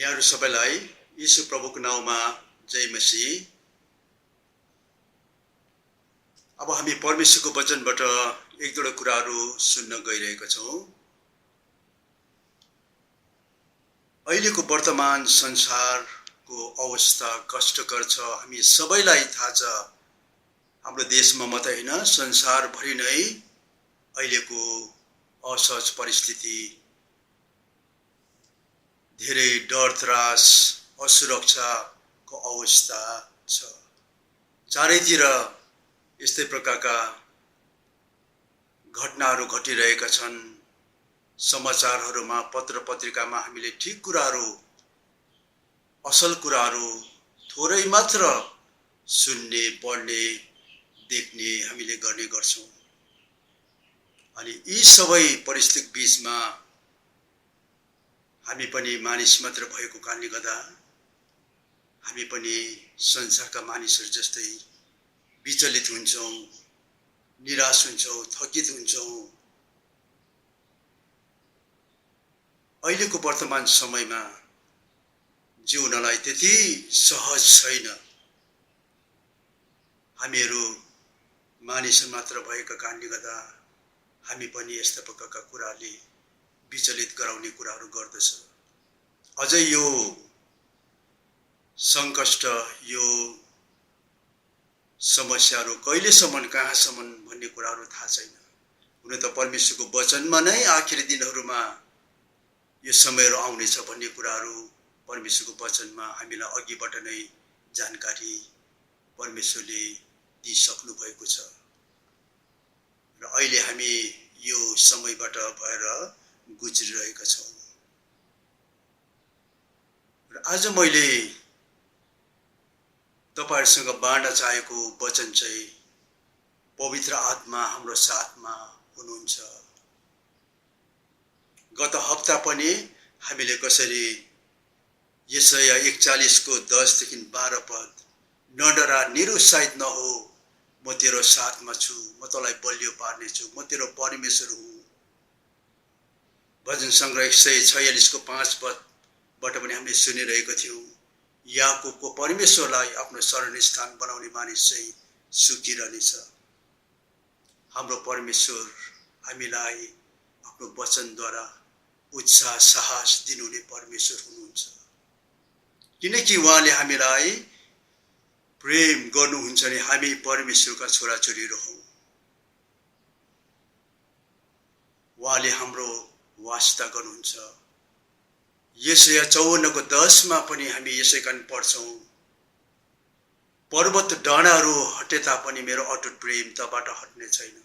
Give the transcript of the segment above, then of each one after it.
यहाँहरु सबैलाई यीशु प्रभुको नाउँमा जय मसीह। अब हामी परमेश्वरको वचनबाट एक दुईवटा कुराहरू सुन्न गइरहेका छौं। अहिलेको वर्तमान संसारको अवस्था कष्टकर छ। हामी सबैलाई थाहा छ। हाम्रो देशमा मात्रै हैन, संसारभरि नै अहिलेको असहज परिस्थिति, धेरै डर त्रास, असुरक्षाको अवस्था छ। चारैतिर यस्तै प्रकारका घटनाहरू घटिरहेका छन्। समाचारहरूमा, पत्र पत्रिकामा हामीले ठीक कुराहरू, असल कुराहरू थोरै मात्र सुन्ने, पढ्ने, देख्ने हामीले गर्ने गर्छौं। अनि यी सबै परिस्थिति बीचमा हामी पनि मानिस मात्र भएको कारणले गर्दा हामी पनि संसारका मानिसहरू जस्तै विचलित हुन्छौं, निराश हुन्छौं, थकित हुन्छौं। अहिलेको वर्तमान समयमा जिउनलाई त्यति सहज छैन। हामीहरू मानिस मात्र भएका कारणले गर्दा हामी पनि यस्ता प्रकारका कुराले विचलित गराउने कुराहरू गर्दछ। अझै यो संकष्ट, यो समस्याहरू कहिलेसम्म, कहाँसम्म भन्ने कुराहरू थाहा छैन। हुन त परमेश्वरको वचनमा नै आखिरी दिनहरूमा यो समयहरू आउनेछ भन्ने कुराहरू परमेश्वरको वचनमा हामीलाई अघिबाट नै जानकारी परमेश्वरले दिइसक्नु भएको छ। र अहिले हामी यो समयबाट भएर गुज्रिरहेका छौं। र आज मैले तपाईहरुसँग बाँड्न चाहेको वचन चाहिँ पवित्र आत्मा हाम्रो साथमा हुनुहुन्छ। गत हप्ता पनि हामीले कसरी यशाया 41 को 10 देखि 12 पद, नडरा, निरुत्साहित नहो, म तेरो साथमा छु, म तँलाई बलियो पार्नेछु, म तेरो परमेश्वर हुँ। भजन संग्रह 146 को 5 पदबाट पनि हामीले सुनिरहेका थियौं। याकुबको परमेश्वरलाई आफ्नो शरण स्थान बनाउने मानिस चाहिँ सुखिरहनेछ। हाम्रो परमेश्वर हामीलाई आफ्नो वचनद्वारा उत्साह, साहस दिनुहुने परमेश्वर हुनुहुन्छ। किनकि उहाँले हामीलाई प्रेम गर्नुहुन्छ भने हामी परमेश्वरका छोराछोरीहरू हौं। उहाँले हाम्रो वास्ता गर्नुहुन्छ। यशाया 54 को 10 मा पनि हामी यसै कारण पढ्छौं, पर्वत डाँडाहरू हटे तापनि मेरो अटुट प्रेम तबाट हट्ने छैन।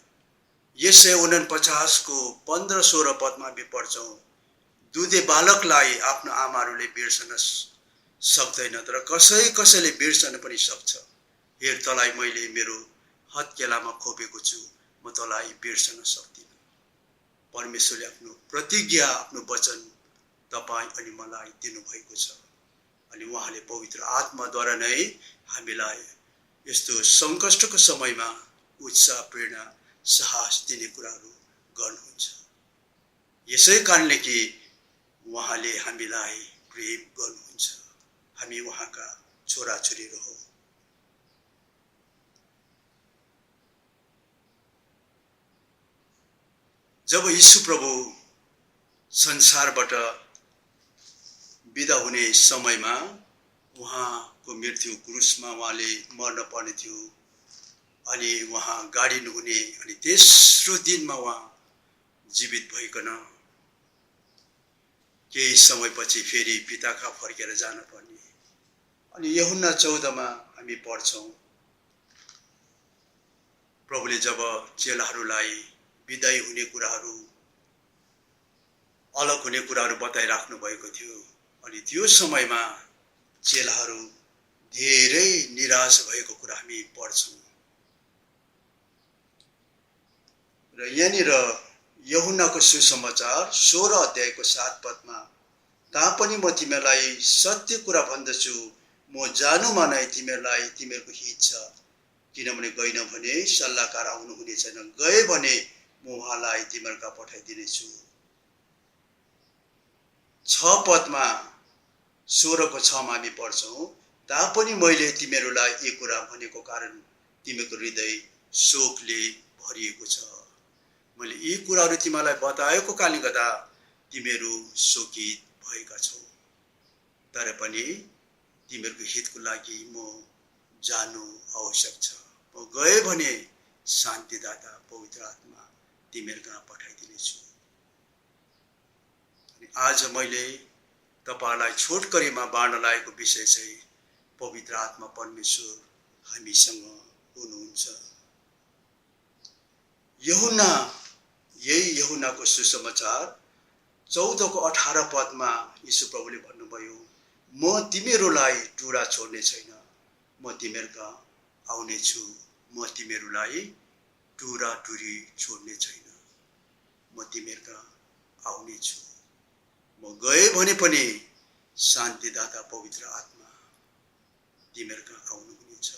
यशाया 49 को 15-16 पदमा हामी पढ्छौं, दुधे बालकलाई आफ्नो आमाहरूले बिर्सन सक्दैन, तर कसैले बिर्सन पनि सक्छ। हेर, तँलाई मैले मेरो हत्केलामा खोपेको छु, म तँलाई बिर्सन सक्दिन। परमेश्वरले आफ्नो प्रतिज्ञा, आफ्नो वचन तपाई अनि मलाई दिनुभएको छ। अनि उहाँले पवित्र आत्माद्वारा नै हामीलाई यस्तो संकष्टको समयमा उत्साह, प्रेरणा, साहस दिने कुराहरू गर्नुहुन्छ। यसै कारणले कि उहाँले हामीलाई प्रेम गर्नुहुन्छ। हामी उहाँका छोराछोरीहरू हौं। जब यीशु प्रभु संसारबाट बिदा हुने समयमा उहाँको मृत्यु क्रुसमा उहाँले मर्न पर्ने थियो। अनि उहाँ गाडिनु हुने, अनि तेस्रो दिनमा उहाँ जीवित भइकन केही समयपछि फेरि पिताका फर्केर जान पर्ने। अनि यूहन्ना 14 मा हामी पढ्छौं, प्रभुले जब चेलाहरूलाई बिदाई हुने कुराहरू, अलग हुने कुराहरू बताइराख्नु भएको थियो। अनि त्यो समयमा चेलाहरू धेरै निराश भएको कुरा हामी पढ्छौं। र यहाँनिर यूहन्नाको सुसमाचार 16 अध्यायको 7 पदमा, तापनि म तिमीहरूलाई सत्य कुरा भन्दछु, म जानुमा नै तिमीहरूलाई तिमीहरूको हित छ। किनभने गइन भने सल्लाहकार आउनु हुने छैन, गए भने म उहाँलाई तिमीहरूका पठाइदिनेछु। 6 पदमा 16 को 6 मा हामी पढ्छौँ, तापनि मैले तिमीहरूलाई एक कुरा भनेको कारण तिमीको हृदय शोकले भरिएको छ। मैले यी कुराहरू तिमीलाई बताएको कारणले गर्दा तिमीहरू शोकित भएका छौ। तर पनि तिमीहरूको हितको लागि म जानु आवश्यक छ। म गए भने शान्तिदाता पवित्र आत्मा तिमीहरू कहाँ पठाइदिनेछु। अनि आज मैले तपाईलाई छोटकरीमा बाँड्न लागेको विषय चाहिँ पवित्र आत्मा परमेश्वर हामीसँग हुनुहुन्छ। यूहन्नाको सुसमाचार 14 को 18 पदमा यीशु प्रभुले भन्नुभयो, म तिमीहरूलाई टुरा छोड्ने छैन, म तिमीहरूका आउने छु। म तिमीहरूलाई टुरा टुरी छोड्ने छैन, म तिमीहरूका आउने छु। म गए भने पनि शान्तिदाता पवित्र आत्मा तिमीहरूका आउनुहुनेछ।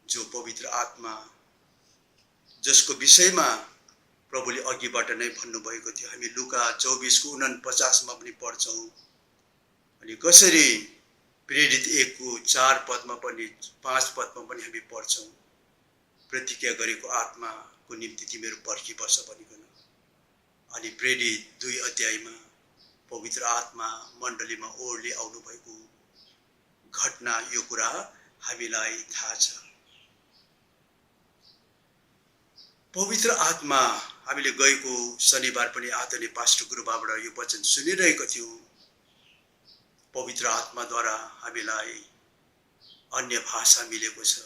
जो पवित्र आत्मा जसको विषयमा प्रभुले अघिबाट नै भन्नुभएको थियो। हामी लुका 24 को 49 मा पनि पढ्छौँ। अनि कसरी प्रेरित 1 को 4 पदमा पनि 5 पदमा पनि हामी पढ्छौँ, प्रतिज्ञा गरेको आत्माको निम्ति तिमीहरू पर्खी बस भनिकन। अनि प्रेरित 2 अध्यायमा पवित्र आत्मा मण्डलीमा ओर्ली आउनु भएको घटना, यो कुरा हामीलाई थाहा छ। पवित्र आत्मा हामीले गएको शनिबार पनि आदरणीय पास्टर गुरुबाबाट यो वचन सुनिरहेको थियौँ। पवित्र आत्माद्वारा हामीलाई अन्य भाषा मिलेको छ।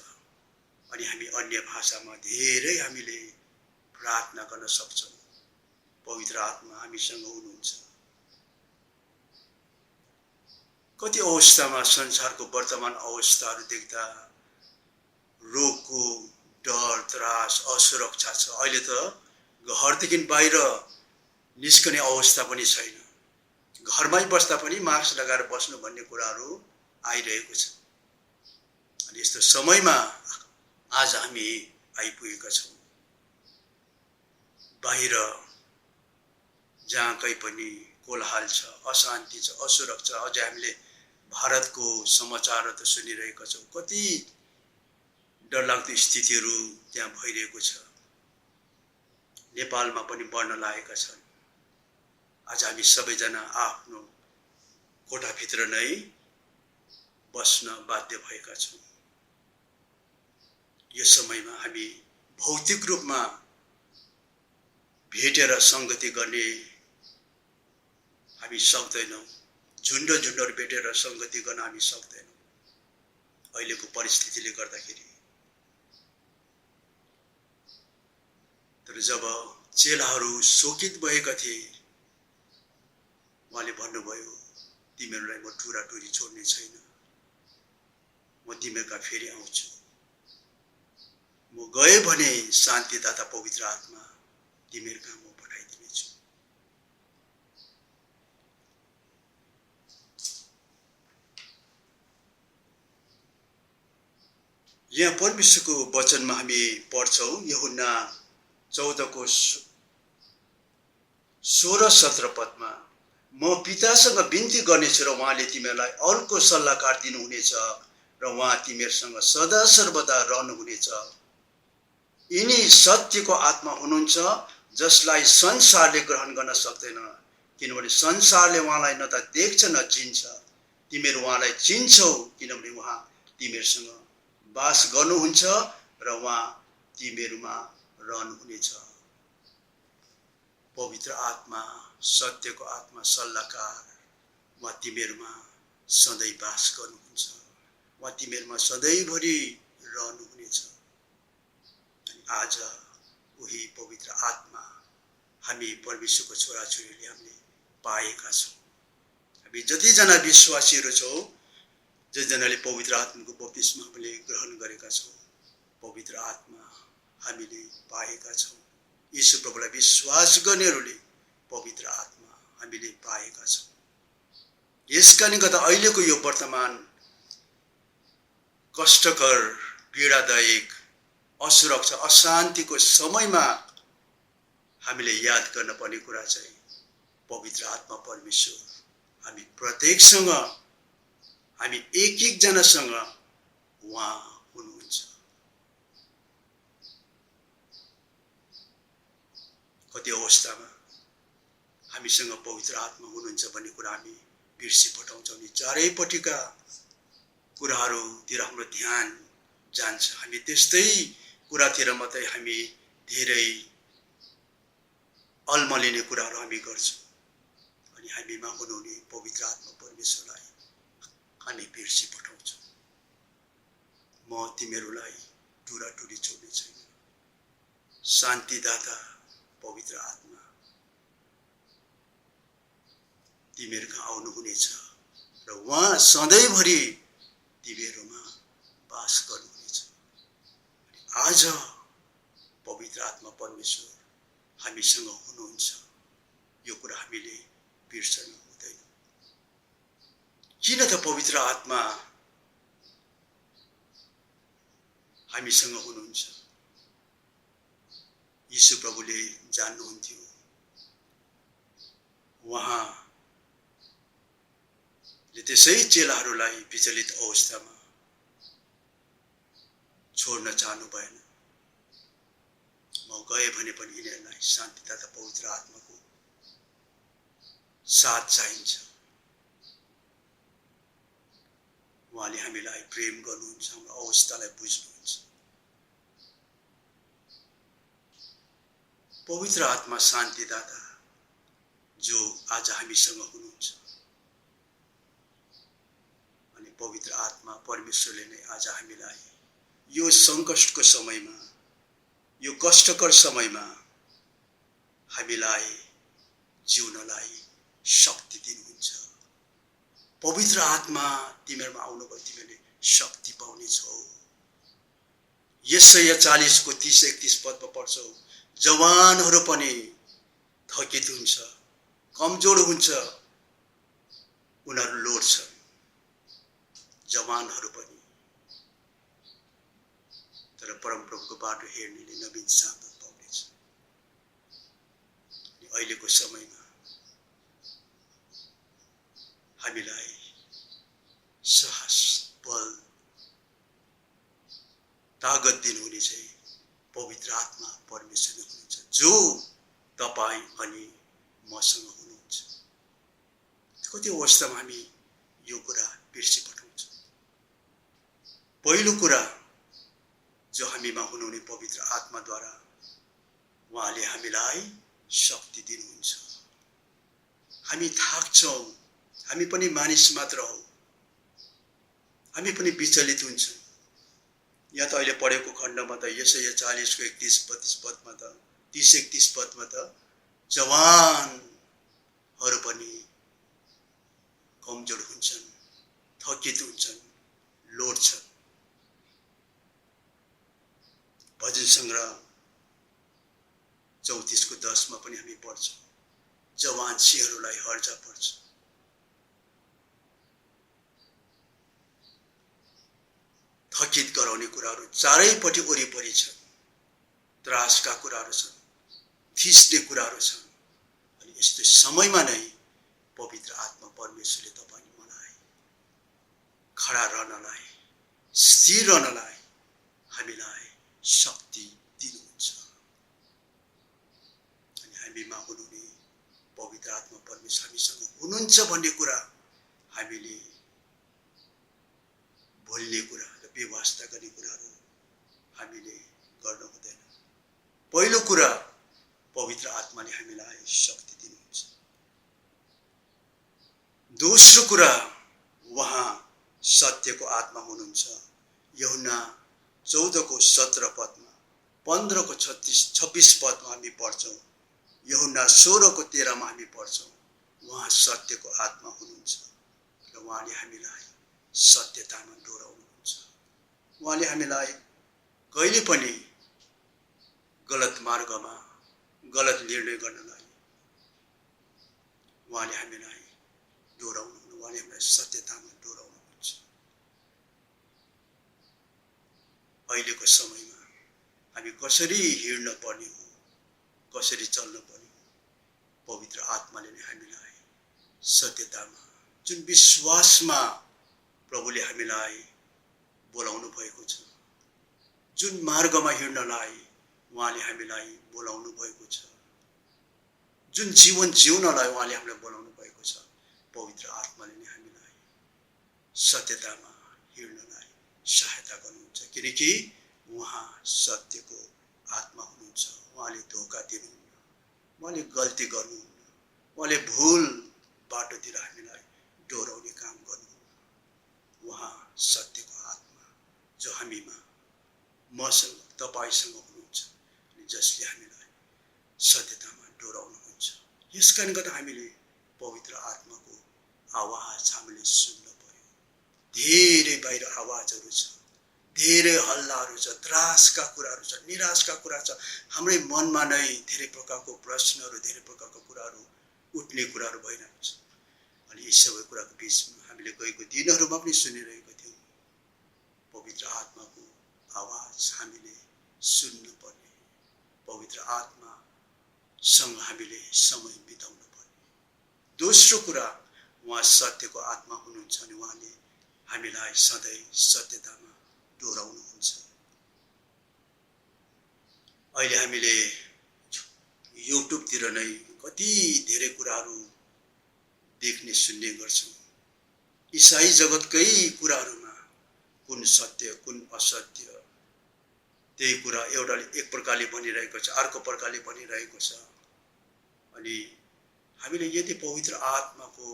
अनि हामी अन्य भाषामा धेरै हामीले प्रार्थना गर्न सक्छौँ। पवित्र आत्मा हामीसँग हुनुहुन्छ। कति अवस्थामा संसारको वर्तमान अवस्थाहरू देख्दा रोगको डर, त्रास, असुरक्षा छ। अहिले त घरदेखि बाहिर निस्कने अवस्था पनि छैन। घरमै बस्दा पनि मास्क लगाएर बस्नु भन्ने कुराहरू आइरहेको छ। अनि यस्तो समयमा आज हामी आइपुगेका छौँ। बाहिर जहाँ कहीँ पनि कोलाहल छ, अशान्ति छ, असुरक्षा। अझै हामीले भारतको समाचारहरू त सुनिरहेका छौँ। कति डरलाग्दो स्थितिहरू त्यहाँ भइरहेको छ। नेपालमा पनि बढ्न लागेका छन्। आज हामी सबैजना आफ्नो कोठाभित्र नै बस्न बाध्य भएका छौँ। यस समयमा हामी भौतिक रूपमा भेटेर संगति गर्ने हामी सक्दैनौँ। झुन्डहरू भेटेर संगति गर्न हामी सक्दैनौँ अहिलेको परिस्थितिले गर्दाखेरि। तर जब चेलाहरू शोकित भएका थिए, उहाँले भन्नुभयो, तिमीहरूलाई म टुरा टुरी छोड्ने छैन, म तिमीहरूका फेरि आउँछु। म गए भने शान्तिदाता पवित्र आत्मा तिमीहरूका म पठाइदिनेछु। यहाँ परमेश्वरको वचनमा हामी पढ्छौँ, यूहन्ना 14 को 16-17 पदमा, म पितासँग बिन्ती गर्नेछु र उहाँले तिमीहरूलाई अर्को सल्लाहकार दिनुहुनेछ र उहाँ तिमीहरूसँग सदा सर्वदा रहनुहुनेछ। यिनी सत्यको आत्मा हुनुहुन्छ जसलाई संसारले ग्रहण गर्न सक्दैन, किनभने संसारले उहाँलाई न त देख्छ न चिन्छ। तिमीहरू उहाँलाई चिन्छौ किनभने उहाँ तिमीहरूसँग वास गर्नुहुन्छ र उहाँ तिमीहरूमा रहनुहुनेछ। पवित्र आत्मा, सत्यको आत्मा, सल्लाहकार, उहाँ तिमीहरूमा सधैँ वास गर्नुहुन्छ। उहाँ तिमीहरूमा सधैँभरि रहनुहुनेछ। आज उही पवित्र आत्मा हामी परमेश्वरको छोराछोरीले हामीले पाएका छौँ। हामी जतिजना विश्वासीहरू छौँ, जतिजनाले पवित्र आत्माको बप्तिस्मा हामीले ग्रहण गरेका छौँ, पवित्र आत्मा हामीले पाएका छौँ। यीशु प्रभुलाई विश्वास गर्नेहरूले पवित्र आत्मा हामीले पाएका छौँ। यसकारणले गर्दा अहिलेको यो वर्तमान कष्टकर, पीडादायक, असुरक्षा, अशान्तिको समयमा हामीले याद गर्न पर्ने कुरा चाहिँ पवित्र आत्मा परमेश्वर हामी प्रत्येकसँग, हामी एक एकजनासँग उहाँ हुनुहुन्छ। कति अवस्थामा हामीसँग पवित्र आत्मा हुनुहुन्छ भन्ने कुरा हामी बिर्सी पठाउँछौँ नि। चारैपट्टिका कुराहरूतिर हाम्रो ध्यान जान्छ। हामी त्यस्तै कुरातिर मात्रै हामी धेरै अल्मलिने कुराहरू हामी गर्छौँ अनि हामीमा हुनुहुने पवित्र आत्मा परमेश्वरलाई हामी बिर्सी पठाउँछौँ। म तिमीहरूलाई टुराटुरी छोड्ने छैन। शान्तिदाता पवित्र आत्मा तिमीहरूका आउनुहुनेछ र उहाँ सधैँभरि तिमीहरूमा वास गर्नुहुनेछ। आज पवित्र आत्मा परमेश्वर हामीसँग हुनुहुन्छ, यो कुरा हामीले बिर्सनु हुँदैन। किन त पवित्र आत्मा हामीसँग हुनुहुन्छ? यीशु प्रभुले जान्नुहुन्थ्यो उहाँले त्यसै चेलाहरूलाई विचलित अवस्थामा छोड्न चाहनु भएन। म गए भने पनि यिनीहरूलाई शान्तिदाता पवित्र आत्माको साथ चाहिन्छ। उहाँले हामीलाई प्रेम गर्नुहुन्छ, हाम्रो अवस्थालाई बुझ्नुहुन्छ। पवित्र आत्मा शान्तिदाता जो आज हामीसँग हुनुहुन्छ अनि पवित्र आत्मा परमेश्वरले नै आज हामीलाई यो सङ्कटको समयमा, यो कष्टकर समयमा हामीलाई जिउनलाई शक्ति दिनुहुन्छ। पवित्र आत्मा तिमीहरूमा आउनुभयो, तिमीहरूले शक्ति पाउनेछौ। यशाया 40 को 30-31 पदमा पढ्छौ, जवानहरू पनि थकित हुन्छ, कमजोर हुन्छ, उनीहरू लोड्छन्। जवानहरू पनि, तर परमप्रभुको बाटो हेर्नेले नवीन सामर्थ पाउनेछ। अहिलेको समयमा हामीलाई साहस, बल, तागत दिनुहुने चाहिँ पवित्र आत्मा परमेश्वर हुनुहुन्छ, जो तपाईँ अनि मसँग हुनुहुन्छ। कति अवस्थामा हामी यो कुरा बिर्सी पठाउँछौँ। पहिलो कुरा जो हामीमा हुनुहुने पवित्र आत्माद्वारा उहाँले हामीलाई शक्ति दिनुहुन्छ। हामी थाक्छौँ, हामी पनि मानिस मात्र हौ, हामी पनि विचलित हुन्छौँ। यहाँ त अहिले पढेको खण्डमा त यशाया 40 को 31-32 पदमा त 30-31 पदमा त जवानहरू पनि कमजोर हुन्छन्, थकित हुन्छन्, लोड्छन्। भजन सङ्ग्रह 34 को 10 मा पनि हामी पढ्छौँ, जवान सिंहहरूलाई हर्जा पर्छ। थकित गराउने कुराहरू चारैपट्टि वरिपरि छन्, त्रासका कुराहरू छन्, थिच्ने कुराहरू छन्। अनि यस्तो समयमा नै पवित्र आत्मा परमेश्वरले तपाईँ मलाई खडा रहनलाई, स्थिर रहनलाई हामीलाई शक्ति दिनुहुन्छ। अनि हामीमा हुनुहुने पवित्र आत्मा परमेश्वर हामीसँग हुनुहुन्छ भन्ने कुरा हामीले भुल्ने कुरा र बेवास्ता गर्ने कुराहरू हामीले गर्न हुँदैन। पहिलो कुरा पवित्र आत्माले हामीलाई शक्ति दिनुहुन्छ। दोस्रो कुरा उहाँ सत्यको आत्मा हुनुहुन्छ। यूहन्ना 14 को 17 पदमा, 15 को 26 पदमा हामी पढ्छौँ, यूहन्ना 16 को 13 मा हामी पढ्छौँ, उहाँ सत्यको आत्मा हुनुहुन्छ र उहाँले हामीलाई सत्यतामा डोराउनुहुन्छ। उहाँले हामीलाई कहिले पनि गलत मार्गमा, गलत निर्णय गर्नलाई उहाँले हामीलाई डोराउनु, उहाँले हामीलाई सत्यतामा डोराउनुहुन्छ। अहिलेको समयमा हामी कसरी हिँड्न पर्ने हो, कसरी चल्नु पर्ने पवित्र आत्माले नै हामीलाई सत्यतामा जुन विश्वासमा प्रभुले हामीलाई बोलाउनु भएको छ, जुन मार्गमा हिँड्नलाई उहाँले हामीलाई बोलाउनु भएको छ, जुन जीवन जिउनलाई उहाँले हामीलाई बोलाउनु भएको छ, पवित्र आत्माले नै हामीलाई सत्यतामा हिँड्नलाई सहायता गर्नुहुन्छ। किनकि उहाँ सत्यको आत्मा हुनुहुन्छ। उहाँले धोका दिनुहुन्न, उहाँले गल्ती गर्नुहुन्न, उहाँले भुल बाटोतिर हामीलाई डोराउने काम गर्नुहुन्न। उहाँ सत्यको आत्मा जो हामीमा, मसँग, तपाईसँग हुनुहुन्छ अनि जसले हामीलाई सत्यतामा डोराउनुहुन्छ। यसकारण गर्दा हामीले पवित्र आत्माको आवाज हामीले सुन्न पर्यो। धेरै बाहिर आवाजहरू छ, धेरै हल्लाहरू छ, त्रासका कुराहरू छ, निराशका कुरा छ। हाम्रै मनमा नै धेरै प्रकारको प्रश्नहरू, धेरै प्रकारको कुराहरू उठ्ने कुराहरू भइरहेको छ। अनि यी सबै कुराको बिचमा हामीले गएको दिनहरूमा पनि सुनिरहेको थियौँ। पवित्र आत्माको आवाज हामीले सुन्नु पर्ने, पवित्र आत्मासँग हामीले समय बिताउनु पर्ने। दोस्रो कुरा, उहाँ सत्यको आत्मा हुनुहुन्छ अनि उहाँले हामीलाई सधैँ सत्यतामा डोराउनुहुन्छ। अहिले हामीले युट्युबतिर नै कति धेरै कुराहरू देख्ने सुन्ने गर्छौँ। ईसाई जगतकै कुराहरूमा कुन सत्य कुन असत्य, त्यही कुरा एउटाले एक प्रकारले भनिरहेको छ, अर्को प्रकारले भनिरहेको छ। अनि हामीले यदि पवित्र आत्माको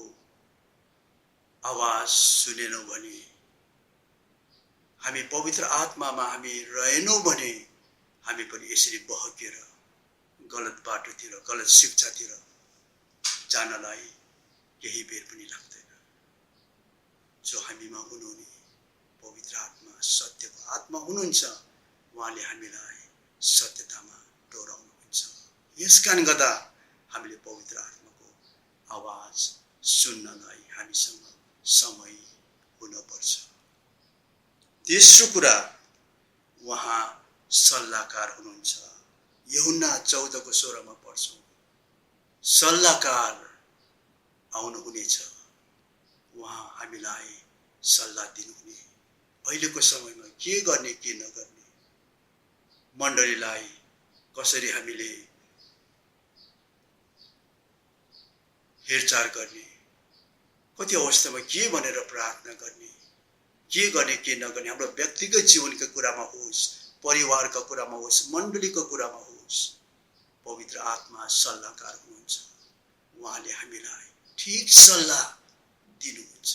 आवाज सुनेनौँ भने, हामी पवित्र आत्मामा हामी रहेनौँ भने हामी पनि यसरी बहकेर गलत बाटोतिर, गलत शिक्षातिर जानलाई केही बेर पनि लाग्दैन। जो हामीमा हुनुहुने पवित्र आत्मा, सत्यको आत्मा हुनुहुन्छ, उहाँले हामीलाई सत्यतामा डोराउनुहुन्छ। यसकारण गर्दा हामीले पवित्र आत्माको आवाज सुन्नलाई हामीसँग समय हुनुपर्छ। तेस्रो कुरा, उहाँ सल्लाहकार हुनुहुन्छ। यूहन्ना 14:16 पढ्छौँ, सल्लाहकार आउनुहुनेछ, उहाँ हामीलाई सल्लाह दिनुहुने, अहिलेको समयमा के गर्ने के नगर्ने, मण्डलीलाई कसरी हामीले हेरचाह गर्ने, कति अवस्थामा के भनेर प्रार्थना गर्ने, के गर्ने के नगर्ने, हाम्रो व्यक्तिगत जीवनका कुरामा होस्, परिवारका कुरामा होस्, मण्डलीको कुरामा होस्, पवित्र आत्मा सल्लाहकार हुनुहुन्छ। उहाँले हामीलाई ठिक सल्लाह दिनुहुन्छ।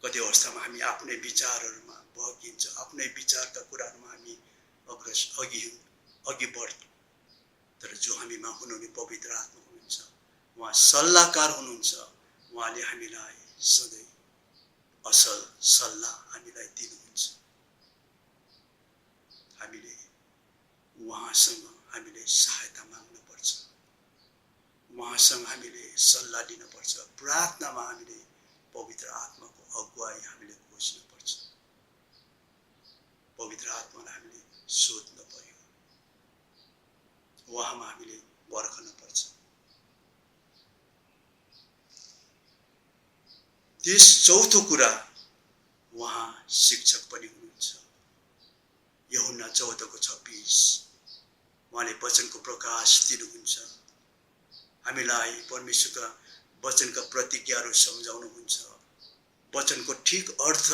कति अवस्थामा हामी आफ्नै विचारहरूमा बहकिन्छ, आफ्नै विचारका कुराहरूमा हामी अघि बढ्छ। तर जो हामीमा हुनुहुने पवित्र आत्मा हुनुहुन्छ, उहाँ सल्लाहकार हुनुहुन्छ। उहाँले हामीलाई सधैँ असल सल्लाह हामीलाई दिनुहुन्छ। हामीले उहाँसँग हामीले सहायता माग्नुपर्छ, उहाँसँग हामीले सल्लाह लिनुपर्छ। प्रार्थनामा हामीले पवित्र आत्माको अगुवाई हामीले खोज्नुपर्छ। पवित्र आत्मालाई हामीले सोध्न पर्यो, उहाँमा हामीले पर्खनुपर्छ। त्यस चौथो कुरा, उहाँ शिक्षक पनि हुनुहुन्छ। यूहन्ना 14:26 उहाँले वचनको प्रकाश दिनुहुन्छ। हामीलाई परमेश्वरका वचनका प्रतिज्ञाहरू सम्झाउनुहुन्छ। वचनको ठिक अर्थ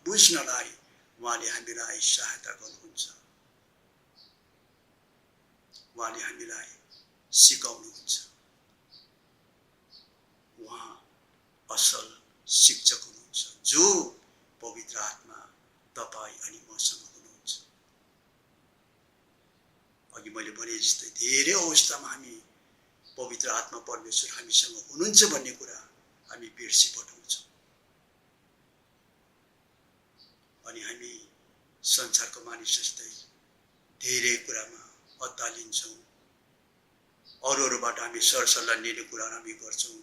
बुझ्नलाई उहाँले हामीलाई सहायता गर्नुहुन्छ। उहाँले हामीलाई सिकाउनुहुन्छ। उहाँ असल शिक्षक हुनुहुन्छ, जो पवित्र आत्मा तपाईँ अनि मसँग हुनुहुन्छ। अघि मैले भने जस्तै धेरै अवस्थामा हामी पवित्र आत्मा परमेश्वर हामीसँग हुनुहुन्छ भन्ने कुरा हामी बिर्सी पठाउँछौँ। अनि हामी संसारको मानिस जस्तै धेरै कुरामा अत्तालिन्छौँ, अरूबाट हामी सरसल्लाह लिने कुरा हामी गर्छौँ।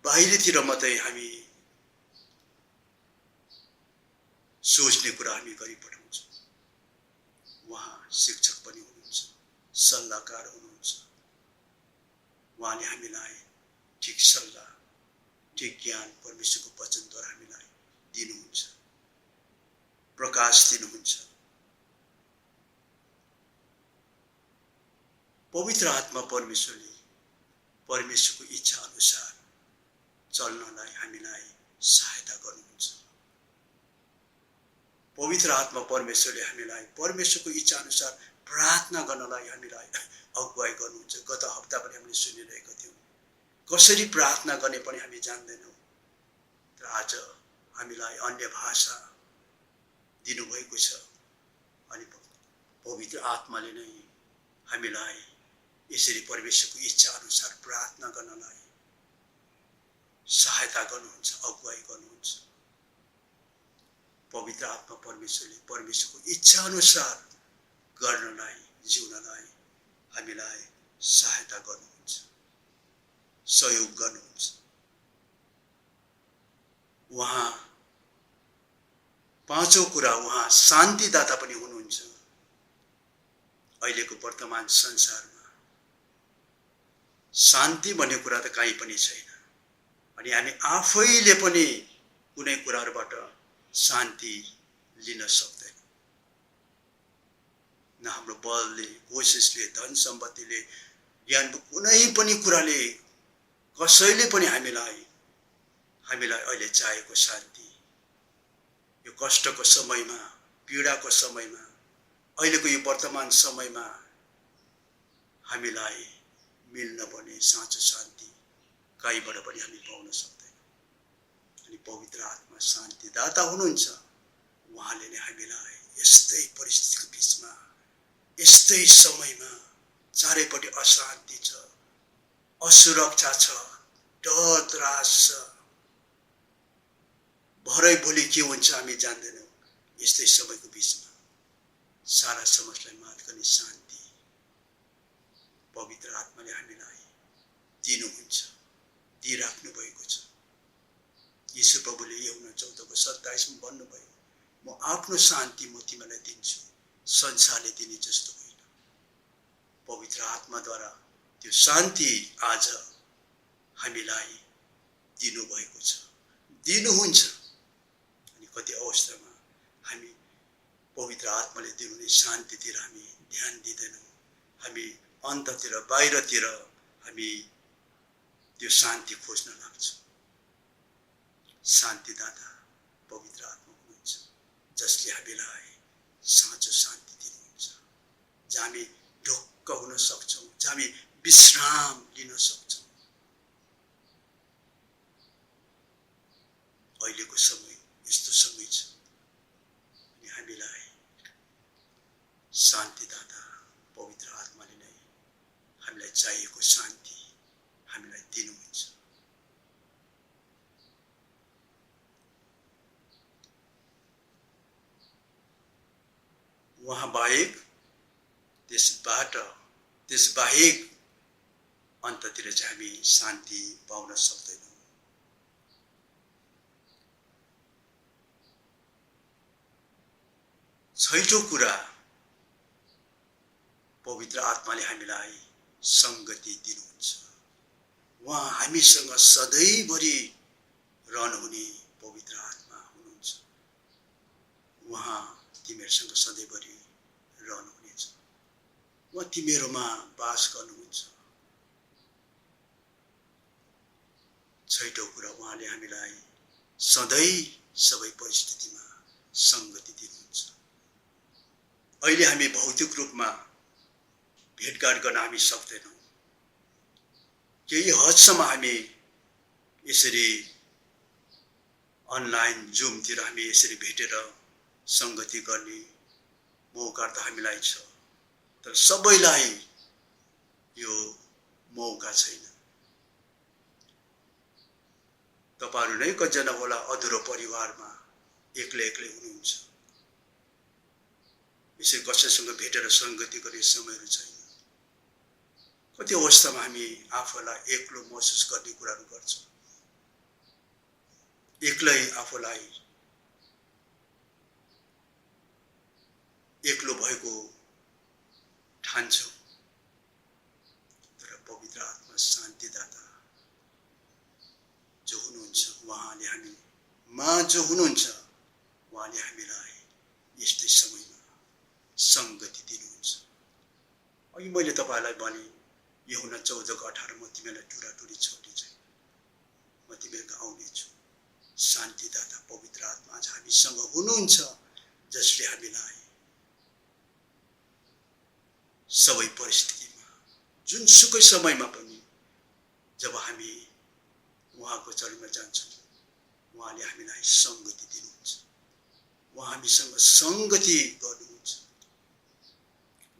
बाहिरतिर मात्रै हामी सोच्ने कुरा हामी गरिपठाउँछौँ। उहाँ शिक्षक पनि हुनुहुन्छ। सल्लाहकार हुनुहुन्छ। उहाँले हामीलाई ठिक सल्लाह, ठिक ज्ञान परमेश्वरको वचनद्वारा हामीलाई दिनुहुन्छ, प्रकाश दिनुहुन्छ। पवित्र आत्मा परमेश्वरले परमेश्वरको इच्छा अनुसार चल्नलाई हामीलाई सहायता गर्नुहुन्छ। पवित्र आत्मा परमेश्वरले हामीलाई परमेश्वरको इच्छा अनुसार प्रार्थना गर्नलाई हामीलाई अगुवाई गर्नुहुन्छ। गत हप्ता पनि हामीले सुनिरहेका थियौँ कसरी प्रार्थना गर्ने पनि हामी जान्दैनौँ, तर आज हामीलाई अन्य भाषा दिनुभएको छ अनि पवित्र आत्माले नै हामीलाई यसरी परमेश्वरको इच्छा अनुसार प्रार्थना गर्नलाई सहायता गर्नुहुन्छ, अगुवाई गर्नुहुन्छ। पवित्र आत्मा परमेश्वरले परमेश्वरको इच्छा अनुसार गर्नलाई, जिउनलाई हामीलाई सहायता गर्नुहुन्छ, सहयोग गर्नुहुन्छ। उहाँ पाँचौं कुरा, उहाँ शान्तिदाता पनि हुनुहुन्छ। अहिलेको वर्तमान संसारमा शान्ति भन्ने कुरा त कहीँ पनि छैन अनि हामी आफैले पनि कुनै कुराहरुबाट शान्ति लिन सक्दैनौँ। न हाम्रो बलले, कोसिसले, धन सम्पत्तिले, ज्ञानको कुनै पनि कुराले, कसैले पनि हामीलाई अहिले चाहेको शान्ति यो कष्टको समयमा, पीडाको समयमा, अहिलेको यो वर्तमान समयमा हामीलाई मिल्न पर्ने साँचो शान्ति कहीँबाट पनि हामी पाउन सक्दैनौँ। अनि पवित्र आत्मा शान्तिदाता हुनुहुन्छ। उहाँले नै हामीलाई यस्तै परिस्थितिको बीचमा, यस्तै समयमा चारैपट्टि अशान्ति छ, असुरक्षा छ, डर त्रास छ, भरै भोलि के हुन्छ हामी जान्दैनौँ। यस्तै समयको बीचमा सारा समाजलाई मात गर्ने शान्ति पवित्र आत्माले हामीलाई दिनुहुन्छ, दिइराख्नु भएको छ। यीशु प्रभुले यूहन्ना 14:27 मा भन्नुभयो, म आफ्नो शान्ति म तिमीलाई दिन्छु, संसारले दिने जस्तो होइन। पवित्र आत्माद्वारा त्यो शान्ति आज हामीलाई दिनुभएको छ, दिनुहुन्छ। अनि कति अवस्थामा हामी पवित्र आत्माले दिनुहुने शान्तितिर हामी ध्यान दिँदैनौँ। हामी अन्ततिर, बाहिरतिर हामी त्यो शान्ति खोज्न लाग्छौँ। शान्तिदाता पवित्र आत्मा हुनुहुन्छ, जसले हामीलाई साँचो शान्ति दिनुहुन्छ, जहाँ हामी ढुक्क हुन सक्छौँ, जहाँ हामी विश्राम लिन सक्छौँ। अहिलेको समय यस्तो समय छ अनि हामीलाई शान्तिदाता पवित्र आत्माले नै हामीलाई चाहिएको शान्ति हामीलाई दिनुहुन्छ। उहाँ बाहेक त्यसबाहेक अन्ततिर चाहिँ हामी शान्ति पाउन सक्दैनौँ। छैटौं कुरा, पवित्र आत्माले हामीलाई संगति दिनुहुन्छ। उहाँ हामीसँग सधैँभरि रहनुहुने पवित्र आत्मा हुनुहुन्छ। उहाँ तिमीहरूसँग सधैँभरि रहनुहुनेछ। उहाँ तिमीहरूमा वास गर्नुहुन्छ। छैटौं कुरा, उहाँले हामीलाई सधैँ सबै परिस्थितिमा संगति दिनुहुन्छ। अहिले हामी भौतिक रूपमा भेटघाट गर्न हामी सक्दैनौँ। केही हदसम्म हामी यसरी अनलाइन जुमतिर हामी यसरी भेटेर संगति गर्ने मौका त हामीलाई छ, तर सबैलाई यो मौका छैन। तपाईहरु नै कतिजना होला अधुरो परिवारमा एक्लै हुनुहुन्छ, यसरी कसैसँग भेटेर संगति गर्ने समयहरू छैन। कति अवस्थामा हामी आफूलाई एक्लो महसुस गर्ने कुराहरू गर्छौँ, एक्लै आफूलाई एक्लो भएको ठान्छौँ। हामीमा जो हुनुहुन्छ उहाँले हामीलाई यस्तै समयमा संगति दिनुहुन्छ। अघि मैले तपाईलाई भने यूहन्ना 14:18 म तिमीलाई टुराटुरी छोड्ने छैन, म तिमीहरूको आउनेछु। शान्तिदाता पवित्र आत्मा आज हामीसँग हुनुहुन्छ, जसले हामीलाई सबै परिस्थितिमा जुनसुकै समयमा पनि जब हामी उहाँको चरणमा जान्छौँ उहाँले हामीलाई संगति दिनुहुन्छ, उहाँ हामीसँग संगति गर्नुहुन्छ।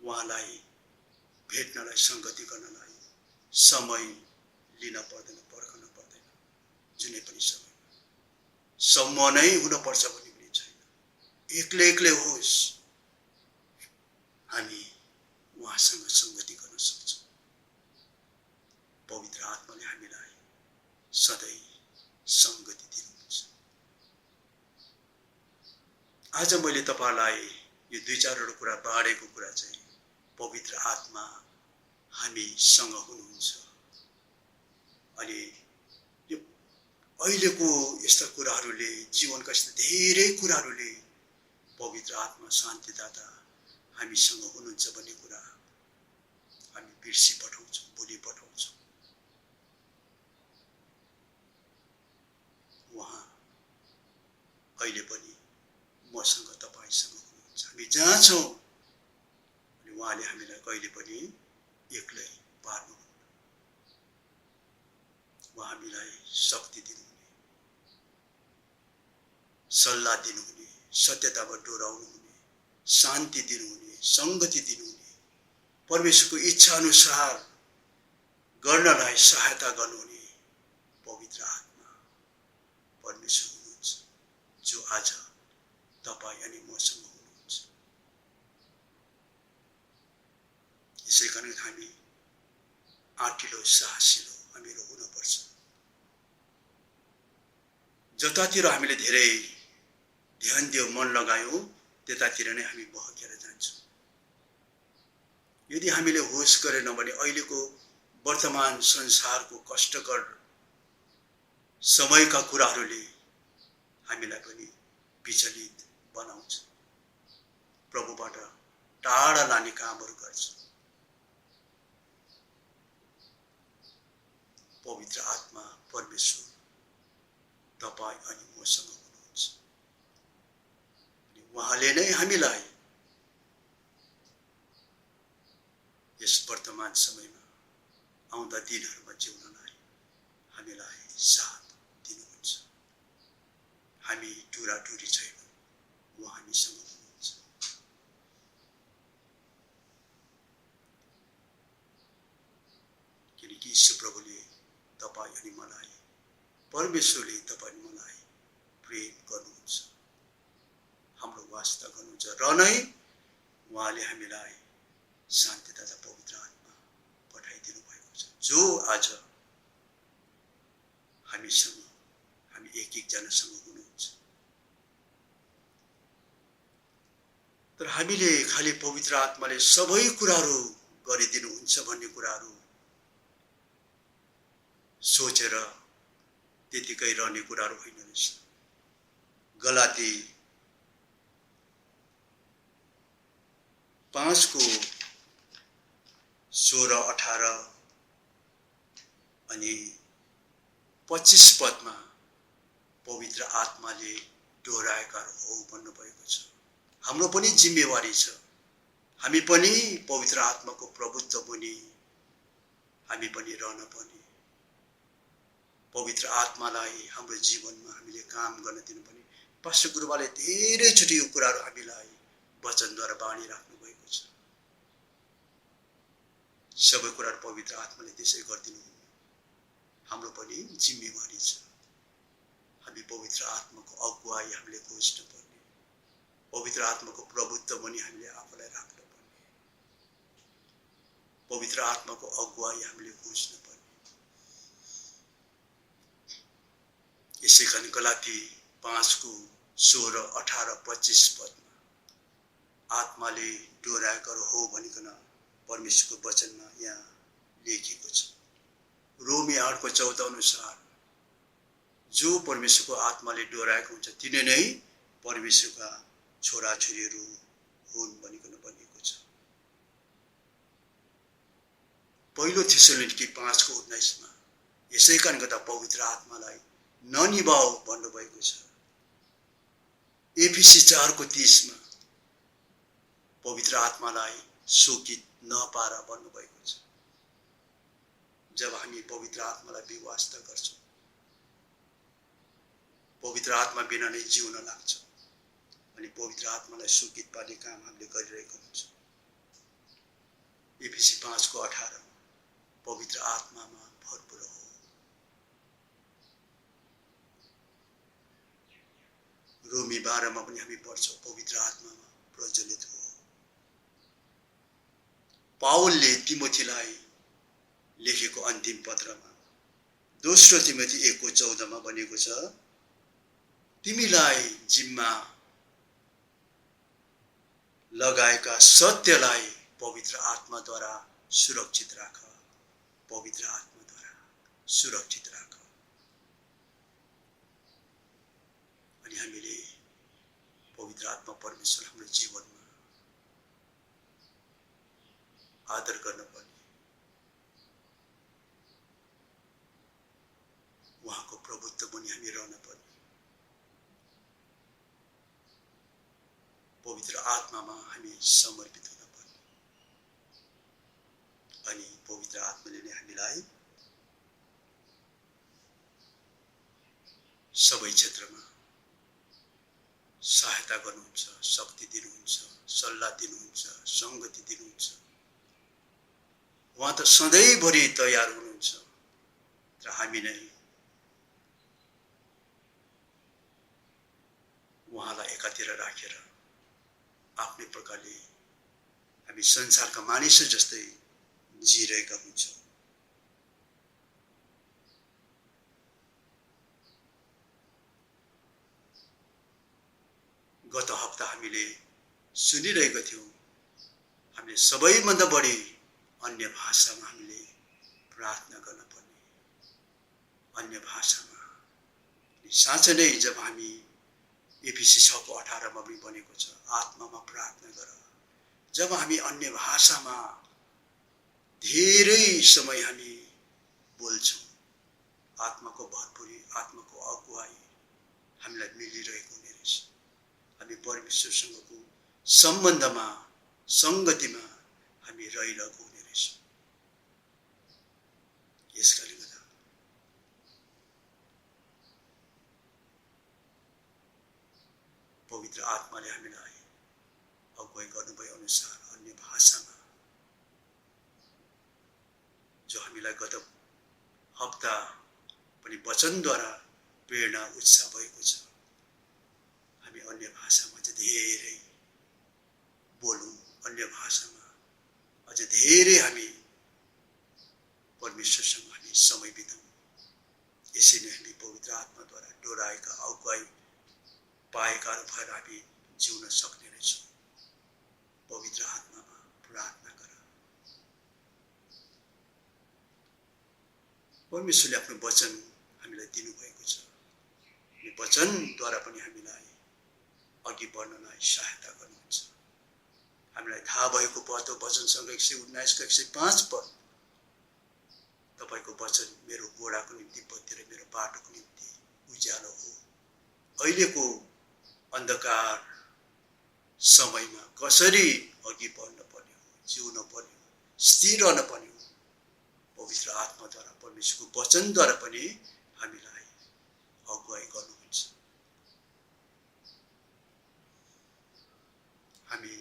उहाँलाई भेट्नलाई संगति गर्नलाई समय लिन पर्दैन, पर्खन पर्दैन। जुनै पनि समय नै हुनुपर्छ भन्ने पनि छैन। एक्लै एक्लै होस् हामी उहाँसँग संगति गर्न सक्छौँ। पवित्र आत्माले हामीलाई सधैँ संगति दिनुहुन्छ। आज मैले तपाईलाई यो 2-4 कुरा बाँडेको कुरा चाहिँ पवित्र आत्मा हामीसँग हुनुहुन्छ। अनि यो अहिलेको यस्ता कुराहरूले, जीवनका यस्ता धेरै कुराहरूले पवित्र आत्मा शान्तिदाता हामीसँग हुनुहुन्छ भन्ने कुरा हामी बिर्सी पठाउँछौँ, भुली पठाउँछौँ। उहाँ अहिले पनि मसँग, तपाईसँग हुनुहुन्छ। हामी जहाँ छौँ अनि उहाँले हामीलाई कहिले पनि एक्लै पार्नुहुन्न। उहाँ हामीलाई शक्ति दिनुहुने, सल्लाह दिनुहुने, सत्यतामा डोराउनुहुने, शान्ति दिनुहुने, संगति दिनुहुने, परमेश्वरको इच्छा अनुसार गर्नलाई सहायता गर्नुहुने पवित्र आत्मा परमेश्वर हुनुहुन्छ, जो आज तपाईँ अनि मसँग हुनुहुन्छ। यसै कारण हामी आँटिलो, साहसिलो हामीहरू हुनुपर्छ। जतातिर हामीले धेरै ध्यान दियो, मन लगायौँ, त्यतातिर नै हामी बहकेर जान्छौँ। यदि हामीले होस गरेनौँ भने अहिलेको वर्तमान संसारको कष्टकर समयका कुराहरूले हामीलाई पनि विचलित बनाउँछ, प्रभुबाट टाढा लाने कामहरू गर्छ। पवित्र आत्मा परमेश्वर तपाईँ अनि मसँग हुनुहुन्छ। अनि उहाँले नै हामीलाई यस वर्तमान समयमा आउँदा दिनहरूमा जिउनलाई हामीलाई साथ दिनुहुन्छ। हामी टुराटुरी छैनौँ, उहाँ हामीसँग हुनुहुन्छ। किनकि यीशु प्रभुले तपाईँ अनि मलाई, परमेश्वरले तपाईँ अनि मलाई प्रेम गर्नुहुन्छ, हाम्रो वास्ता गर्नुहुन्छ र नै उहाँले हामीलाई शान्तिदाता पवित्र आत्मा पठाइदिनु भएको छ, जो आज हामीसँग, हामी एक एकजनासँग हुनुहुन्छ। तर हामीले खालि पवित्र आत्माले सबै कुराहरू गरिदिनुहुन्छ भन्ने कुराहरू सोचेर त्यतिकै रहने कुराहरू होइन रहेछ। गलाती 5:16-18 अनि 25 पदमा पवित्र आत्माले डोराएका हो भन्नुभएको छ। हाम्रो पनि जिम्मेवारी छ, हामी पनि पवित्र आत्माको प्रभुत्व मुनि हामी पनि रहन पर्ने। पवित्र आत्मालाई हाम्रो जीवनमा हामीले काम गर्न दिनुपर्ने। पास्टर गुरुबाले धेरैचोटि यो कुराहरू हामीलाई वचनद्वारा बाँडिराख्नु भएको छ। सबै कुराहरू पवित्र आत्माले त्यसै गरिदिनु, हाम्रो पनि जिम्मेवारी छ। हामी पवित्र आत्माको अगुवाई हामीले खोज्नु पर्ने, पवित्र आत्माको प्रभुत्व पनि हामीले आफूलाई राख्नु पर्ने, पवित्र आत्माको अगुवाई हामीले खोज्नु पर्ने। यसै कारण गलाती 5:16-18-25 पदमा आत्माले डोराएका हो भनिकन परमेश्वरको वचनमा यहाँ लेखिएको छ। रोमी 8:14 अनुसार जो परमेश्वरको आत्माले डोराएको हुन्छ तिनै नै परमेश्वरका छोराछोरीहरू हुन् भनिकन भनिएको छ। पहिलो थेसलोनिके 5:19 मा यसै कारण गर्दा पवित्र आत्मालाई ननिभाऊ भन्नुभएको छ। एफिसी 4:30 मा पवित्र आत्मालाई शोकित नपार भन्नुभएको छ। जब हामी पवित्र आत्मालाई विवास्ता गर्छौं, पवित्र आत्मा बिना नै जिउन लाग्छ अनि पवित्र आत्मालाई शोकित पार्ने काम हामीले गरिरहेका हुन्छौं। एफिसी 5:18 पवित्र आत्मामा भरपूर हो। रोमी 12 मा पनि हामी पढ्छौं पवित्र आत्मामा प्रज्वलित हो। पावलले तिमोथीलाई लेखेको अन्तिम पत्रमा दोस्रो तिमोथी 1:14 मा भनेको छ, तिमीलाई जिम्मा लगाएका सत्यलाई पवित्र आत्माद्वारा सुरक्षित राख। पवित्र आत्माद्वारा सुरक्षित राख। अनि हामीले पवित्र आत्मा परमेश्वर हाम्रो जीवनमा आदर गर्नुपर्ने, उहाँको प्रभुत्व पनि हामी रहन पर्ने। पवित्र आत्मामा हामी समर्पित हुन पर्ने अनि पवित्र आत्माले नै हामीलाई सबै क्षेत्रमा सहायता गर्नुहुन्छ, शक्ति दिनुहुन्छ, सल्लाह दिनुहुन्छ, संगति दिनुहुन्छ। उहाँ त सधैँभरि तयार हुनुहुन्छ र हामी नै उहाँलाई एकातिर राखेर आफ्नै प्रकारले हामी संसारका मानिसहरू जस्तै जिरहेका हुन्छौं। गत हप्ता हामीले सुनिरहेका थियौं, हामीले सबैभन्दा बढी अन्य भाषामा हामीले प्रार्थना गर्न पर्ने। अन्य भाषामा साँच्चै नै जब हामी एफिसी 6:18 मा पनि भनेको छ आत्मामा प्रार्थना गर। जब हामी अन्य भाषामा धेरै समय हामी बोल्छौं, आत्माको भरपुरी, आत्माको अगुवाई हामीलाई मिलिरहेको हुने रहेछ। हामी परमेश्वरसँगको सम्बन्धमा, संगतिमा हामी रहिरहेको हुने रहेछ। यसकारण गर्दा पवित्र आत्माले हामीलाई अगुवाई गर्नुभए अनुसार अन्य भाषामा जो हामीलाई गत हप्ता पनि वचनद्वारा प्रेरणा उत्साह भएको छ, हामी अन्य भाषामा अझ धेरै बोलौं, अन्य भाषामा अझ धेरै हामी परमेश्वरसँग हामी समय बिताउँ। यसै नै हामी पवित्र आत्माद्वारा डोराएका अगुवाई पाएका भएर हामी जिउन सक्ने रहेछौँ। पवित्र आत्मामा प्रार्थना गर। परमेश्वरले आफ्नो वचन हामीलाई दिनुभएको छ। यो वचनद्वारा पनि हामीलाई अघि बढ्नलाई सहायता गर्नुहुन्छ। हामीलाई थाहा भएको पद हो वचन सङ्ख्या 119 को 105 पद, तपाईको वचन मेरो घोडाको निम्ति बत्ती र मेरो बाटोको निम्ति उज्यालो हो। अहिलेको अन्धकार समयमा कसरी अघि बढ्न पर्ने हो, जिउन पर्ने हो, स्थिर रहन पर्ने हो, पवित्र आत्माद्वारा परमेश्वरको वचनद्वारा पनि हामीलाई अगुवाई गर्नुहुन्छ। हामी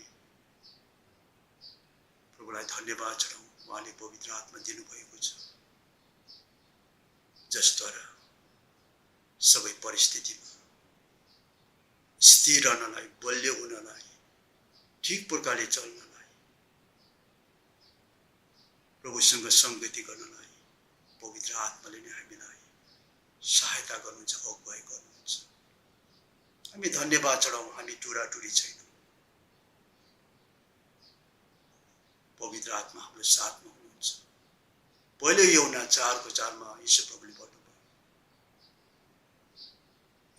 प्रभुलाई धन्यवाद चढाउँ। उहाँले पवित्र आत्मा दिनुभएको छ जसद्वारा सबै परिस्थितिमा स्थिर रहनलाई, बलिय हुनलाई, ठीक प्रकारले चल्नलाई, प्रभुसँग संगति गर्नलाई पवित्र आत्माले नै हामीलाई सहायता गर्नुहुन्छ, अगुवाई गर्नुहुन्छ। हामी धन्यवाद चढाउँ। हामी टुराटुरी छैनौँ। पवित्र आत्मा हाम्रो साथमा हुनुहुन्छ। पहिलो यूहन्ना 4:4 मा यीशु प्रभुले भन्नुभयो,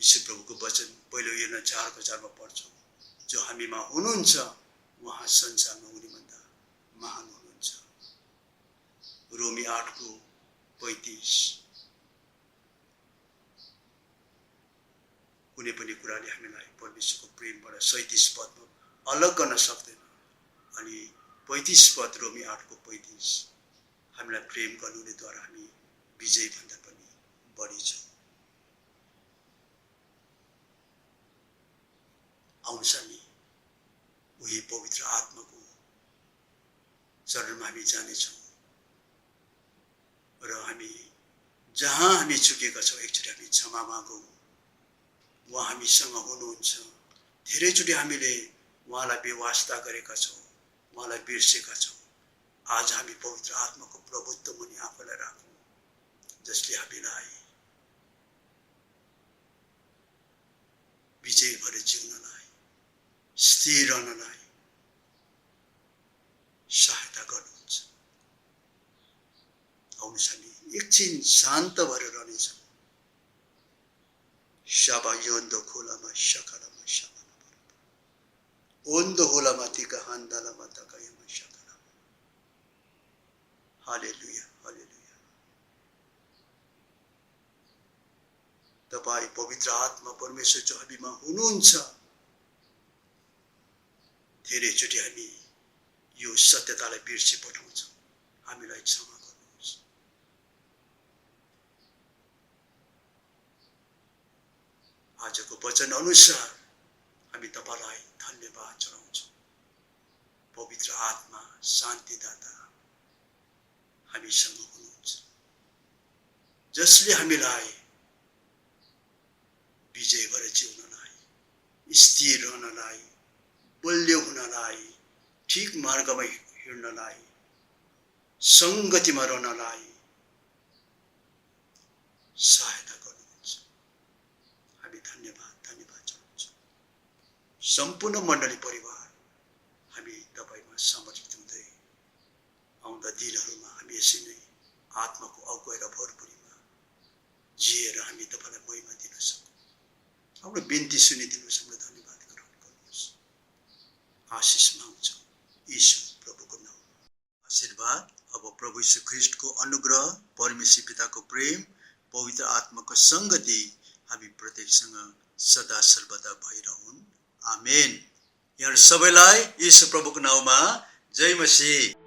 यीशु प्रभुको वचन पहिलो योहना 4:4 मा पढ्छौँ, जो हामीमा हुनुहुन्छ उहाँ संसारमा हुनेभन्दा महान हुनुहुन्छ। रोमी 8:35 कुनै पनि कुराले हामीलाई परमेश्वरको प्रेमबाट 37 पदमा अलग गर्न सक्दैन। अनि 35 पद रोमी 8:35 हामीलाई प्रेम गर्नुद्वारा हामी विजय भन्दा पनि बढी छौँ। आउनुहोस् हामी उही पवित्र आत्माको शरणमा हामी जानेछौँ र हामी जहाँ हामी चुकेका छौँ एकचोटि हामी क्षमा मागौँ। उहाँ हामीसँग हुनुहुन्छ। धेरैचोटि हामीले उहाँलाई बेवास्ता गरेका छौँ, उहाँलाई बिर्सेका छौँ। आज हामी पवित्र आत्माको प्रभुत्व मुनि आफूलाई राखौँ, जसले हामीलाई विजय भएर जिउनलाई, स्थिर रहनलाई सहायता गर्नुहुन्छ। आउनुहोस् हामी एकछिन शान्त भएर रहनेछौँ। Shaba yondo kulama shakalama shakalama. Ondo hulama tika handalama takayama shakalama. Hallelujah, hallelujah. तपाईं पवित्र आत्मा परमेश्वर जो हामीमा हुनुहुन्छ, धेरैचोटि हामी यो सत्यतालाई बिर्सी पठाउँछौँ। हामीलाई क्षमा गर्नुहोस्। आजको वचन अनुसार हामी तपाईलाई धन्यवाद चढाउँछौँ। पवित्र आत्मा शान्तिदाता हामीसँग हुनुहुन्छ, जसले हामीलाई विजय भएर जिउनलाई, स्थिर रहनलाई, बलियो हुनलाई, ठिक मार्गमा हिँड्नलाई, संगतिमा रहनलाई सहायता गर्नुहुन्छ। हामी धन्यवाद चढाउँछौँ। सम्पूर्ण मण्डली परिवार हामी तपाईमा समर्पित हुँदै आउँदा दिनहरूमा हामी यसै नै आत्माको अगुवाई र भरपुरीमा जिएर हामी तपाईलाई महिमा दिन सकौँ। हाम्रो बिन्ती सुनिदिनुहोस्, हाम्रो धन्यवाद ग्रहण गर्नुहोस्। आशिष माग्छौँ यीशु प्रभुको नाममा। आशीर्वाद अब प्रभु यीशु ख्रीष्टको अनुग्रह, परमेश्वर पिताको प्रेम, पवित्र आत्माको संगति हामी प्रत्येकसँग सदा सर्वदा भइरहन्। आमेन। यहाँ सबैलाई यीशु प्रभुको नाममा जय मसीह।